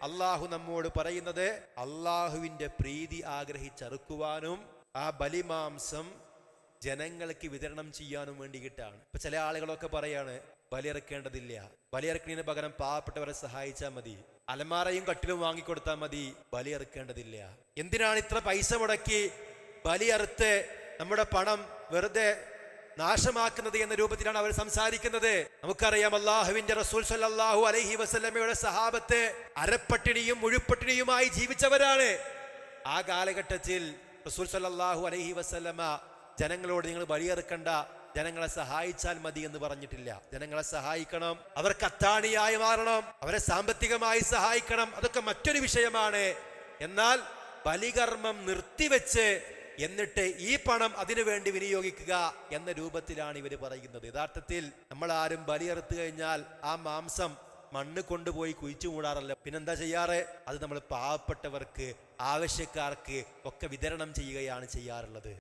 അള്ളാഹു നമ്മോട് പറയുന്നത് അള്ളാഹുവിന്റെ പ്രീതി ആഗ്രഹിച്ചറുക്കുവാനും ആ ബലിമാംസം ജനങ്ങൾക്ക് വിതരണം ചെയ്യാനും വേണ്ടിയിട്ടാണ്. ഇപ്പൊ ചില ആളുകളൊക്കെ പറയാണ് ബലിയിറക്കേണ്ടതില്ല, ബലിയിറക്കുന്നതിന് പകരം പാവപ്പെട്ടവരെ സഹായിച്ചാൽ മതി, അലമാരയും കട്ടിലും വാങ്ങിക്കൊടുത്താൽ മതി, ബലിയിറക്കേണ്ടതില്ല. എന്തിനാണ് ഇത്ര പൈസ മുടക്കി ബലിയറുത്ത് നമ്മുടെ പണം വെറുതെ നാശമാക്കുന്നത് എന്ന രൂപത്തിലാണ് അവർ സംസാരിക്കുന്നത്. നമുക്കറിയാം അല്ലാഹുവിന്റെ റസൂൽ സല്ലല്ലാഹു അലൈഹി വസല്ലമയുടെ സഹാബത്ത് അരപ്പട്ടിണിയും മുഴുപ്പട്ടിണിയുമായി ജീവിച്ചവരാണ്. ആ കാലഘട്ടത്തിൽ റസൂൽ സല്ലല്ലാഹു അലൈഹി വസല്ലമ ജനങ്ങളോട് നിങ്ങൾ ബലിയെറുക്കണ്ട, ജനങ്ങളെ സഹായിച്ചാൽ മതി എന്ന് പറഞ്ഞിട്ടില്ല. ജനങ്ങളെ സഹായിക്കണം, അവർക്ക് അത്താണിയായി മാറണം, അവരെ സാമ്പത്തികമായി സഹായിക്കണം, അതൊക്കെ മറ്റൊരു വിഷയമാണ്. എന്നാൽ ബലികർമ്മം നിർത്തിവെച്ച് എന്നിട്ട് ഈ പണം അതിനു വേണ്ടി വിനിയോഗിക്കുക എന്ന രൂപത്തിലാണ് ഇവർ പറയുന്നത്. യഥാർത്ഥത്തിൽ നമ്മൾ ആരും ബലിയെറുത്തു കഴിഞ്ഞാൽ ആ മാംസം മണ്ണ് കൊണ്ടുപോയി കുഴിച്ചു മൂടാറല്ല, പിന്നെന്താ ചെയ്യാറ്? അത് നമ്മൾ പാവപ്പെട്ടവർക്ക്, ആവശ്യക്കാർക്ക് ഒക്കെ വിതരണം ചെയ്യുകയാണ് ചെയ്യാറുള്ളത്.